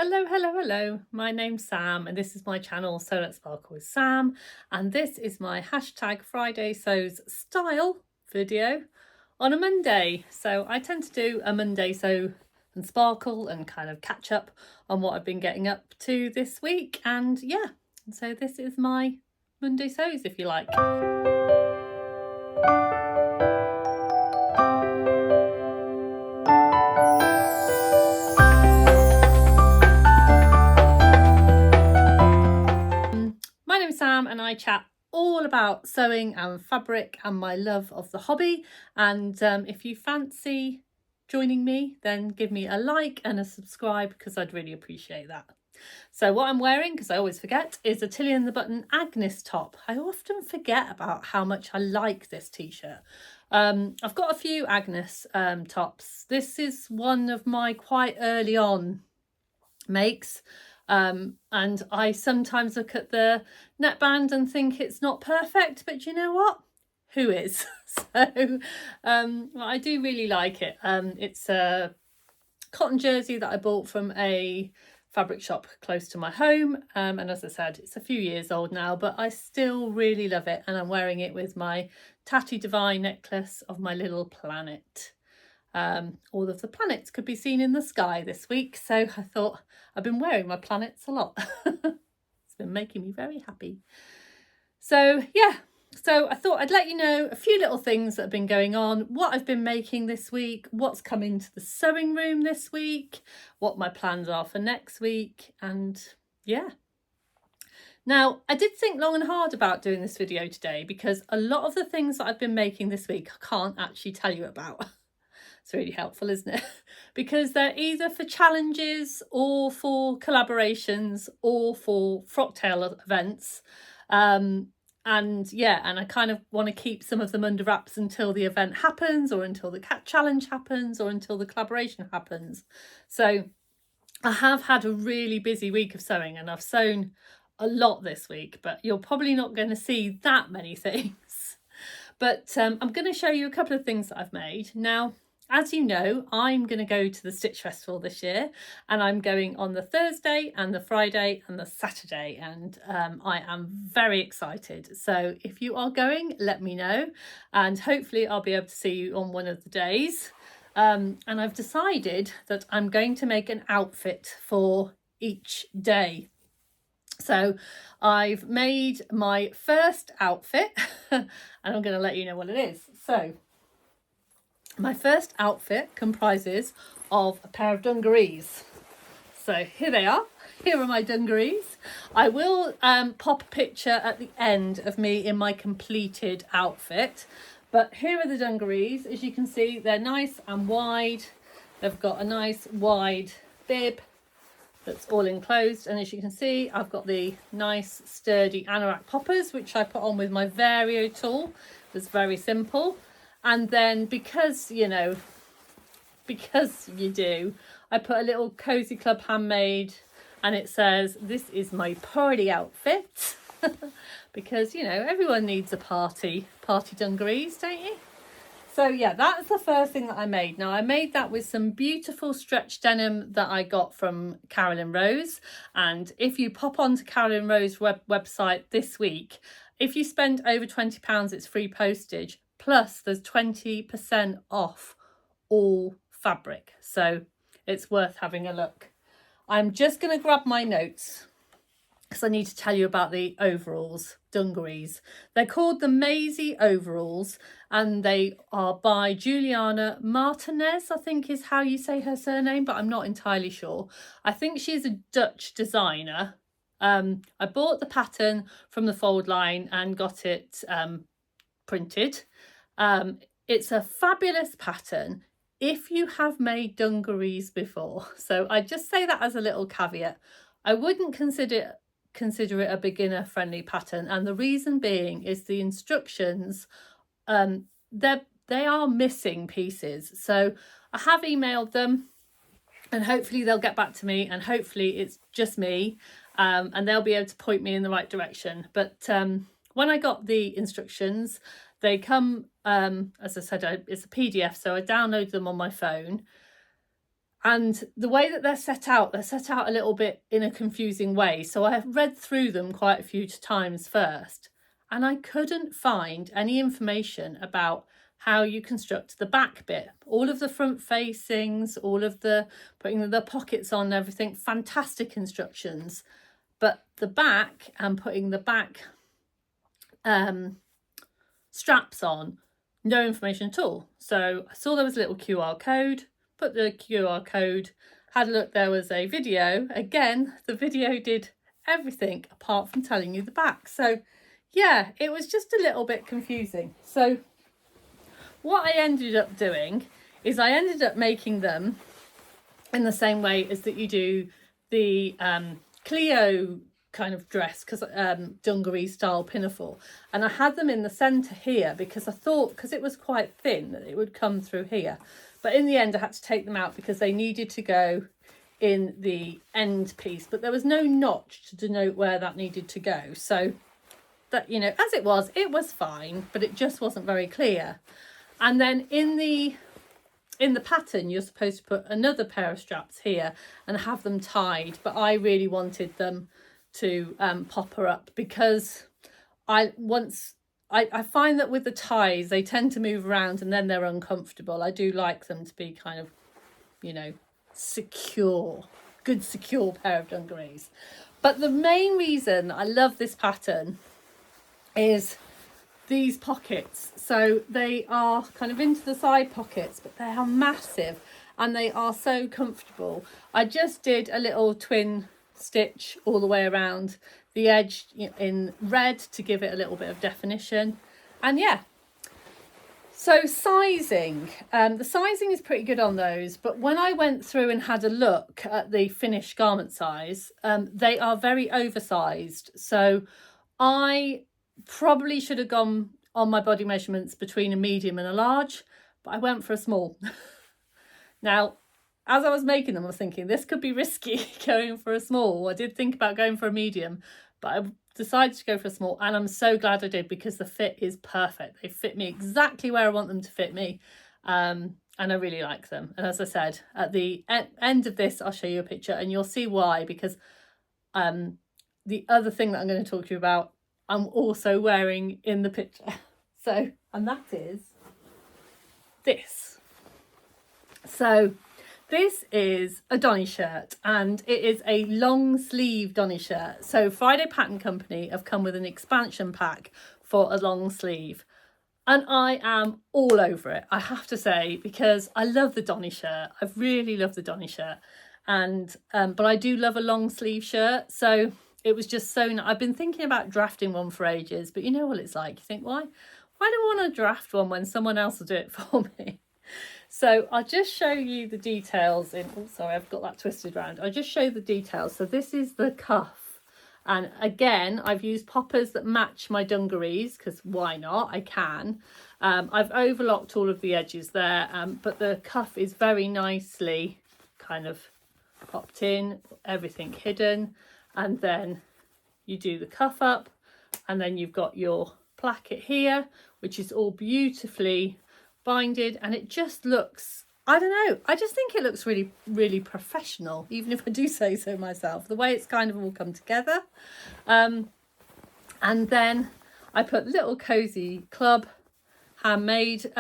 Hello, hello, hello. My name's Sam and this is my channel So Let's Sparkle with Sam, and this is my hashtag Friday Sews style video on a Monday. So I tend to do a Monday sew and sparkle and kind of catch up on what I've been getting up to this week, and yeah, so this is my Monday sews, if you like. My name's Sam and I chat all about sewing and fabric and my love of the hobby, and if you fancy joining me, then give me a like and a subscribe because I'd really appreciate that. So what I'm wearing, because I always forget, is a Tilly and the Button Agnes top. I often forget about how much I like this t-shirt. I've got a few Agnes tops. This is one of my quite early on makes. And I sometimes look at the neckband and think it's not perfect, but you know what? Who is? So well, I do really like it. It's a cotton jersey that I bought from a fabric shop close to my home, and as I said, it's a few years old now, but I still really love it, and I'm wearing it with my Tatty Divine necklace of my little planet. All of the planets could be seen in the sky this week, so I thought I've been wearing my planets a lot. It's been making me very happy. So yeah, so I thought I'd let you know a few little things that have been going on, what I've been making this week, what's coming to the sewing room this week, what my plans are for next week, and yeah. Now, I did think long and hard about doing this video today because a lot of the things that I've been making this week I can't actually tell you about. It's really helpful, isn't it? Because they're either for challenges or for collaborations or for frocktail events. And yeah, and I kind of want to keep some of them under wraps until the event happens, or until the cat challenge happens, or until the collaboration happens. So I have had a really busy week of sewing, and I've sewn a lot this week, but you're probably not going to see that many things. But I'm going to show you a couple of things that I've made. Now, as you know, I'm going to go to the Stitch Festival this year, and I'm going on the Thursday and the Friday and the Saturday, and I am very excited. So if you are going, let me know, and hopefully I'll be able to see you on one of the days. And I've decided that I'm going to make an outfit for each day. So I've made my first outfit and I'm going to let you know what it is. So my first outfit comprises of a pair of dungarees. So here they are. Here are my dungarees. I will pop a picture at the end of me in my completed outfit. But here are the dungarees. As you can see, they're nice and wide. They've got a nice wide bib that's all enclosed, and as you can see, I've got the nice sturdy anorak poppers, which I put on with my Vario tool. It's very simple. And then because you do, I put a little Cozy Club handmade, and it says this is my party outfit. Because everyone needs a party dungarees, don't you? So yeah, that's the first thing that I made. Now I made that with some beautiful stretch denim that I got from Carolyn Rose. And if you pop onto Carolyn Rose's website this week, if you spend over £20, it's free postage. Plus there's 20% off all fabric. So it's worth having a look. I'm just going to grab my notes because I need to tell you about the overalls, dungarees. They're called the Maisie overalls, and they are by Juliana Martinez, I think is how you say her surname, but I'm not entirely sure. I think she's a Dutch designer. I bought the pattern from the fold line and got it printed. It's a fabulous pattern if you have made dungarees before. So I just say that as a little caveat. I wouldn't consider it a beginner friendly pattern, and the reason being is the instructions, they are missing pieces. So I have emailed them and hopefully they'll get back to me, and hopefully it's just me, and they'll be able to point me in the right direction. But when I got the instructions, they come, as I said, it's a PDF, so I downloaded them on my phone. And the way that they're set out a little bit in a confusing way. So I have read through them quite a few times first, and I couldn't find any information about how you construct the back bit. All of the front facings, all of the putting the pockets on, everything, fantastic instructions. But the back and putting the back straps on, no information at all. So I saw there was a little QR code, put the QR code, had a look, there was a video. Again, the video did everything apart from telling you the back. So yeah, it was just a little bit confusing. So what I ended up doing is I ended up making them in the same way as that you do the Cleo kind of dress, because dungaree style pinafore, and I had them in the centre here because I thought, because it was quite thin, that it would come through here. But in the end I had to take them out because they needed to go in the end piece, but there was no notch to denote where that needed to go. So that, you know, as it was fine, but it just wasn't very clear. And then in the pattern you're supposed to put another pair of straps here and have them tied, but I really wanted them to pop her up, because I find that with the ties they tend to move around and then they're uncomfortable. I do like them to be kind of, you know, secure, good secure pair of dungarees. But the main reason I love this pattern is these pockets. So they are kind of into the side pockets, but they are massive and they are so comfortable. I just did a little twin stitch all the way around the edge in red to give it a little bit of definition. And yeah, so sizing, the sizing is pretty good on those, but when I went through and had a look at the finished garment size, they are very oversized. So I probably should have gone on my body measurements between a medium and a large, but I went for a small. Now, as I was making them, I was thinking this could be risky going for a small. I did think about going for a medium, but I decided to go for a small, and I'm so glad I did, because the fit is perfect. They fit me exactly where I want them to fit me, and I really like them. And as I said, at the end of this I'll show you a picture and you'll see why, because the other thing that I'm going to talk to you about I'm also wearing in the picture. So, and that is this. So this is a Donny shirt, and it is a long sleeve Donny shirt. So Friday Pattern Company have come with an expansion pack for a long sleeve, and I am all over it, I have to say, because I love the Donny shirt. I really love the Donny shirt, and but I do love a long sleeve shirt. So it was just so nice. I've been thinking about drafting one for ages, but you know what it's like. You think, why do I want to draft one when someone else will do it for me? So I'll just show you the details in, oh sorry, I've got that twisted around. I'll just show you the details. So this is the cuff. And again, I've used poppers that match my dungarees, because why not? I can. I've overlocked all of the edges there, but the cuff is very nicely kind of popped in, everything hidden. And then you do the cuff up, and then you've got your placket here, which is all beautifully binded, and it just looks, I don't know, I just think it looks really, really professional, even if I do say so myself, the way it's kind of all come together. And then I put little cozy club handmade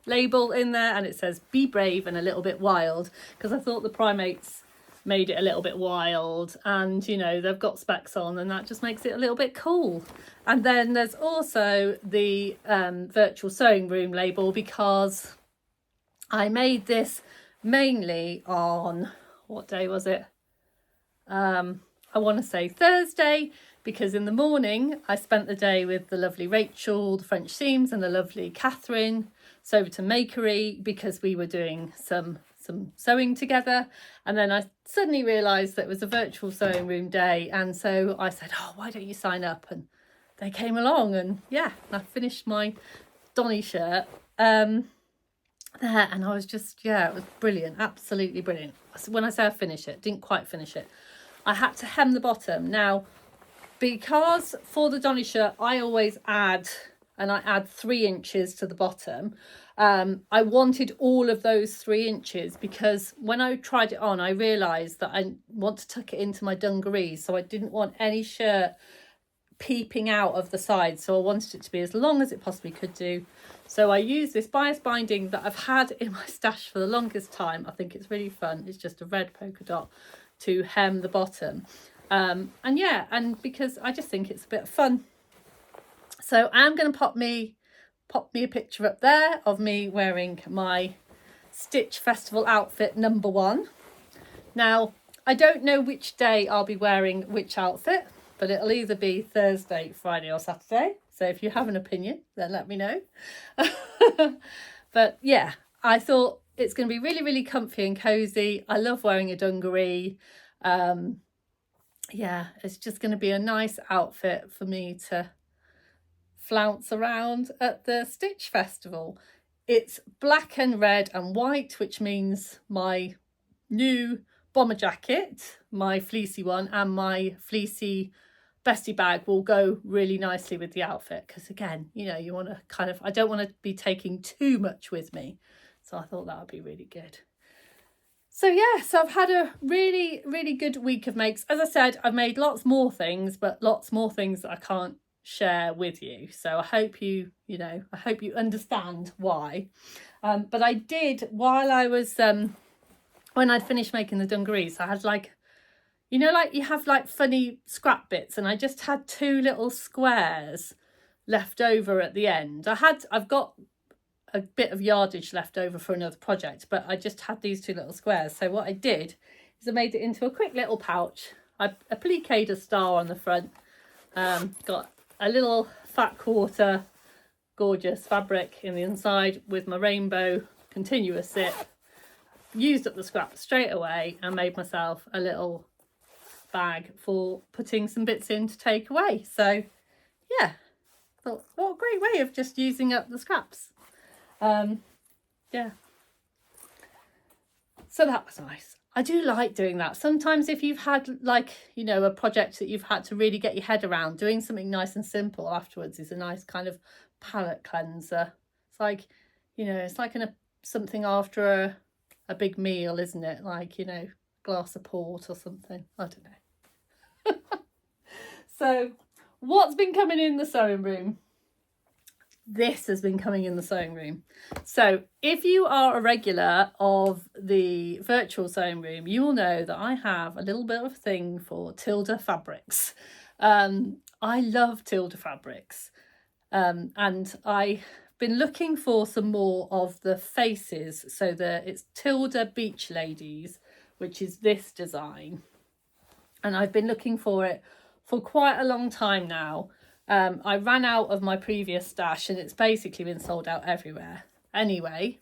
label in there, and it says be brave and a little bit wild, because I thought the primates made it a little bit wild, and you know, they've got specs on, and that just makes it a little bit cool. And then there's also the virtual sewing room label, because I made this mainly on, what day was it? I want to say Thursday, because in the morning I spent the day with the lovely Rachel, the French seams, and the lovely Catherine Soberton Makery, because we were doing some sewing together. And then I suddenly realised that it was a virtual sewing room day, and so I said, oh, why don't you sign up? And they came along, and yeah, I finished my Donny shirt there, and I was just, yeah, it was brilliant, absolutely brilliant. When I say I finished it, didn't quite finish it. I had to hem the bottom. Now, because for the Donny shirt I always add and I add 3 inches to the bottom. I wanted all of those 3 inches because when I tried it on, I realised that I want to tuck it into my dungarees, so I didn't want any shirt peeping out of the side, so I wanted it to be as long as it possibly could do. So I use this bias binding that I've had in my stash for the longest time. I think it's really fun. It's just a red polka dot to hem the bottom, and yeah, and because I just think it's a bit of fun. So I'm going to pop me a picture up there of me wearing my Stitch Festival outfit number 1. Now, I don't know which day I'll be wearing which outfit, but it'll either be Thursday, Friday or Saturday. So if you have an opinion, then let me know. But yeah, I thought it's going to be really, really comfy and cozy. I love wearing a dungaree. Yeah, it's just going to be a nice outfit for me to flounce around at the Stitch Festival. It's black and red and white, which means my new bomber jacket, my fleecy one, and my fleecy bestie bag will go really nicely with the outfit, because again, you know, you want to kind of, I don't want to be taking too much with me, so I thought that would be really good. So yeah, so I've had a really, really good week of makes. As I said, I've made lots more things, but lots more things that I can't share with you. So I hope you understand why. But I did, while I was, when I'd finished making the dungarees, I had like, you know, like you have like funny scrap bits, and I just had 2 little squares left over at the end. I've got a bit of yardage left over for another project, but I just had these 2 little squares. So what I did is I made it into a quick little pouch. I appliqued a star on the front, got a little fat quarter gorgeous fabric in the inside with my rainbow continuous zip, used up the scrap straight away and made myself a little bag for putting some bits in to take away. So yeah, thought what a great way of just using up the scraps. Yeah, so that was nice. I do like doing that. Sometimes if you've had like, you know, a project that you've had to really get your head around, doing something nice and simple afterwards is a nice kind of palate cleanser. It's like, you know, it's like something after a big meal, isn't it? Like, you know, glass of port or something. I don't know. So what's been coming in the sewing room? This has been coming in the sewing room. So if you are a regular of the virtual sewing room, you will know that I have a little bit of a thing for Tilda fabrics. I love Tilda fabrics, and I've been looking for some more of the faces. So it's Tilda Beach Ladies, which is this design, and I've been looking for it for quite a long time now. I ran out of my previous stash and it's basically been sold out everywhere. Anyway,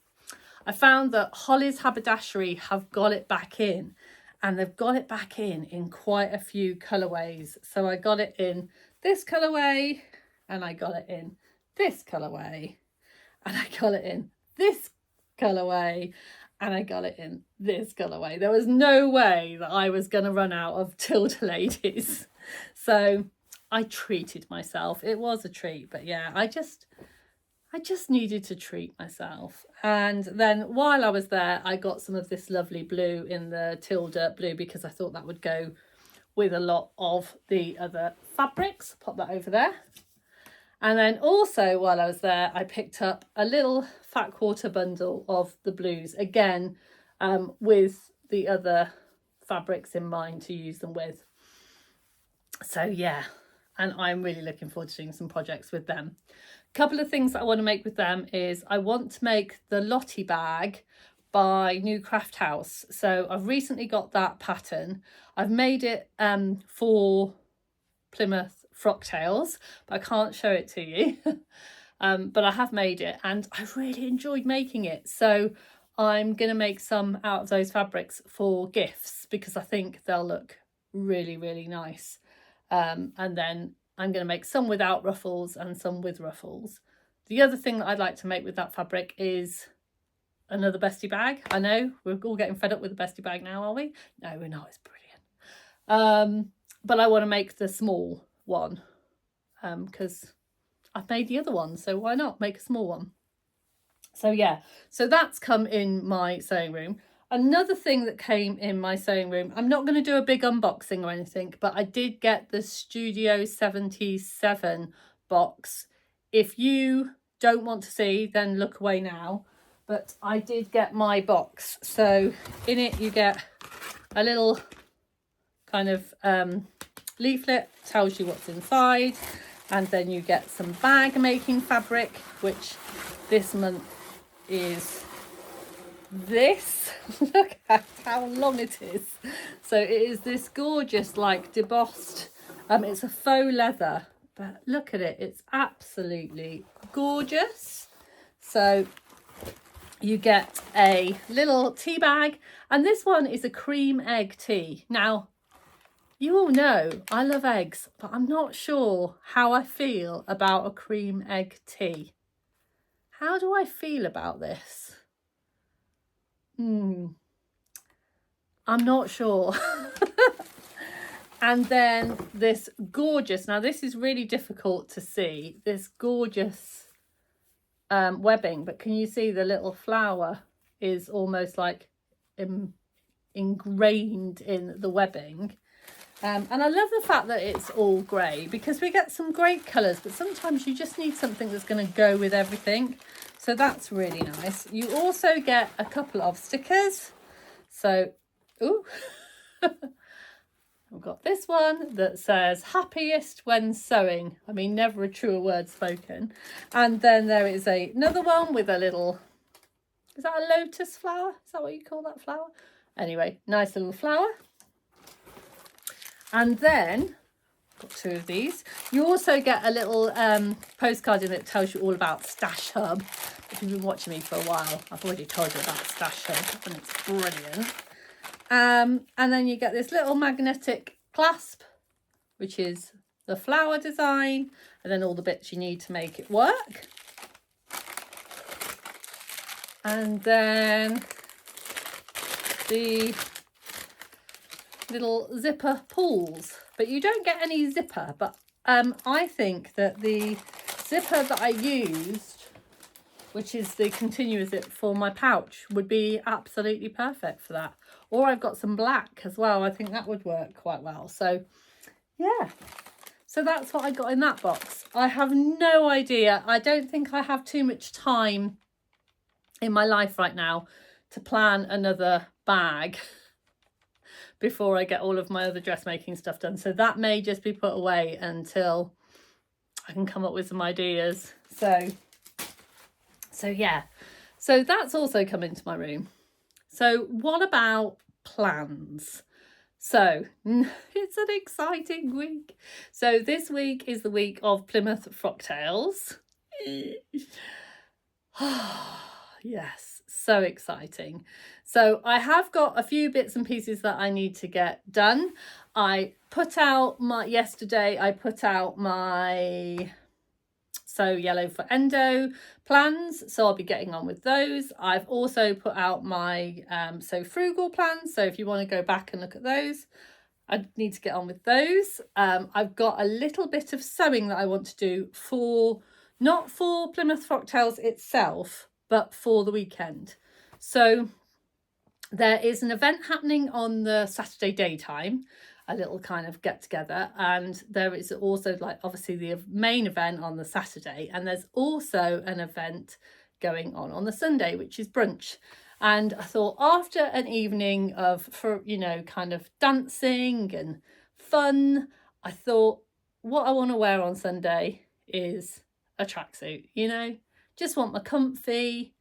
I found that Holly's Haberdashery have got it back in, and they've got it back in quite a few colourways. So I got it in this colourway, and I got it in this colourway, and I got it in this colourway, and I got it in this colourway. There was no way that I was going to run out of Tilda Ladies. So I treated myself. It was a treat, but yeah, I just needed to treat myself. And then while I was there, I got some of this lovely blue in the Tilda blue, because I thought that would go with a lot of the other fabrics. Pop that over there. And then also while I was there, I picked up a little fat quarter bundle of the blues, again, with the other fabrics in mind to use them with. So yeah, and I'm really looking forward to doing some projects with them. A couple of things that I want to make with them is I want to make the Lottie bag by New Craft House. So I've recently got that pattern. I've made it for Plymouth Frocktails, but I can't show it to you. But I have made it and I really enjoyed making it. So I'm going to make some out of those fabrics for gifts, because I think they'll look really, really nice. And then I'm going to make some without ruffles and some with ruffles. The other thing that I'd like to make with that fabric is another bestie bag. I know we're all getting fed up with the bestie bag now, are we? No, we're not. It's brilliant. But I want to make the small one, because I've made the other one, so why not make a small one? So yeah, so that's come in my sewing room. Another thing that came in my sewing room, I'm not going to do a big unboxing or anything, but I did get the Studio 77 box. If you don't want to see, then look away now. But I did get my box. So in it you get a little kind of leaflet, tells you what's inside. And then you get some bag making fabric, which this month is this. Look at how long it is. So it is this gorgeous, like, debossed, it's a faux leather, but look at it, it's absolutely gorgeous. So you get a little tea bag, and this one is a cream egg tea. Now, you all know I love eggs, but I'm not sure how I feel about a cream egg tea. How do I feel about this? I'm not sure. And then this gorgeous, now this is really difficult to see, this gorgeous webbing, but can you see the little flower is almost like ingrained in the webbing. And I love the fact that it's all grey, because we get some great colours, but sometimes you just need something that's going to go with everything. So that's really nice. You also get a couple of stickers. So, ooh, I've got this one that says happiest when sewing. I mean, never a truer word spoken. And then there is another one with a little, is that a lotus flower? Is that what you call that flower? Anyway, nice little flower. And then, got two of these. You also get a little postcard in it that tells you all about Stash Hub. If you've been watching me for a while, I've already told you about Stash Hub, and it's brilliant. And then you get this little magnetic clasp, which is the flower design, and then all the bits you need to make it work. And then the little zipper pulls, but you don't get any zipper, but I think that the zipper that I used, which is the continuous zip for my pouch, would be absolutely perfect for that. Or I've got some black as well. I think that would work quite well. So yeah, so that's what I got in that box. I have no idea. I don't think I have too much time in my life right now to plan another bag before I get all of my other dressmaking stuff done. So that may just be put away until I can come up with some ideas. So yeah, so that's also come into my room. So what about plans? So it's an exciting week. So this week is the week of Plymouth Frocktails. Yes, so exciting. So I have got a few bits and pieces that I need to get done. Yesterday I put out my Sew Yellow for Endo plans, so I'll be getting on with those. I've also put out my Sew Frugal plans, so if you want to go back and look at those, I need to get on with those. I've got a little bit of sewing that I want to do for, not for Plymouth Frocktails itself, but for the weekend. So there is an event happening on the Saturday daytime, a little kind of get together, and there is also, like, obviously the main event on the Saturday, and there's also an event going on the Sunday, which is brunch. And I thought, after an evening of, kind of dancing and fun, I thought what I want to wear on Sunday is a tracksuit, just want my comfy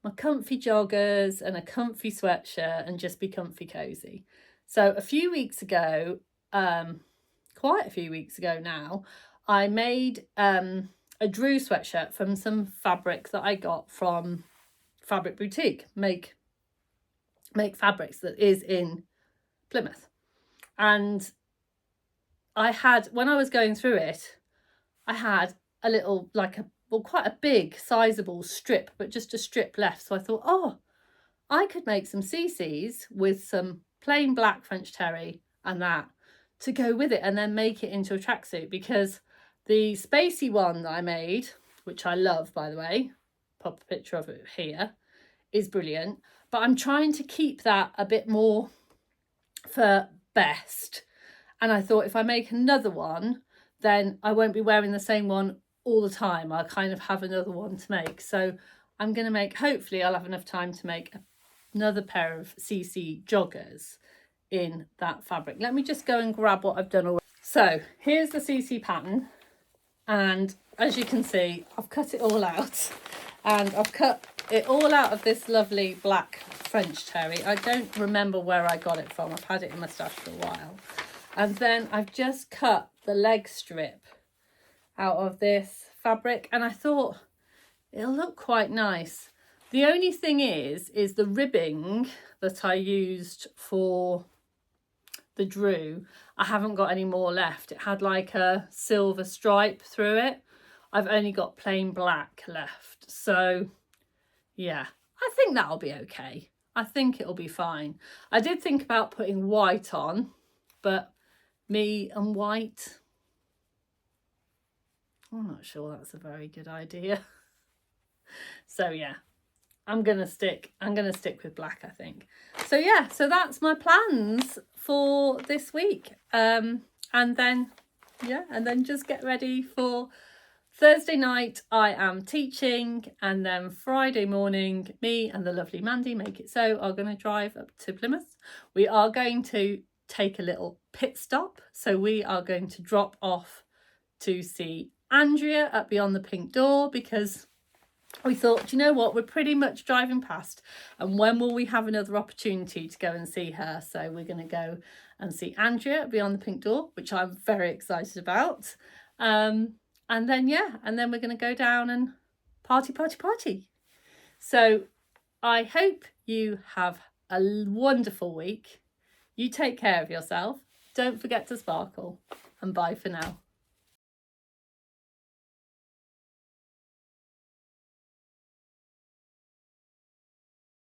joggers and a comfy sweatshirt and just be comfy cozy. So a few weeks ago, quite a few weeks ago now, I made a Drew sweatshirt from some fabric that I got from Fabric Boutique, make fabrics, that is in Plymouth. And I had, when I was going through it, I had a little, quite a big sizable strip, but just a strip left. So I thought, oh, I could make some CCs with some plain black French terry and that to go with it, and then make it into a tracksuit, because The spacey one that I made, which I love, by the way, pop a picture of it here, is brilliant. But I'm trying to keep that a bit more for best. And I thought if I make another one, then I won't be wearing the same one all the time. I'll kind of have another one to make. So I'm going to make, hopefully I'll have enough time to make another pair of CC joggers in that fabric. Let me just go and grab what I've done already. So here's the CC pattern. And as you can see, I've cut it all out. And I've cut it all out of this lovely black French terry. I don't remember where I got it from. I've had it in my stash for a while. And then I've just cut the leg strip out of this fabric. And I thought it'll look quite nice. The only thing is the ribbing that I used for the Drew. I haven't got any more left. It had like a silver stripe through it. I've only got plain black left. So yeah, I think that'll be okay. I think it'll be fine. I did think about putting white on, but me and white, I'm not sure that's a very good idea. So yeah, I'm gonna stick with black, I think. So yeah, so that's my plans for this week. And then just get ready for Thursday night. I am teaching, and then Friday morning me and the lovely Mandy Make It So are going to drive up to Plymouth. We are going to take a little pit stop, so we are going to drop off to see Andrea at Beyond the Pink Door, because we thought, you know what, we're pretty much driving past, and when will we have another opportunity to go and see her? So we're going to go and see Andrea at Beyond the Pink Door, which I'm very excited about. And then we're going to go down and party. So I hope you have a wonderful week. You take care of yourself. Don't forget to sparkle, and bye for now.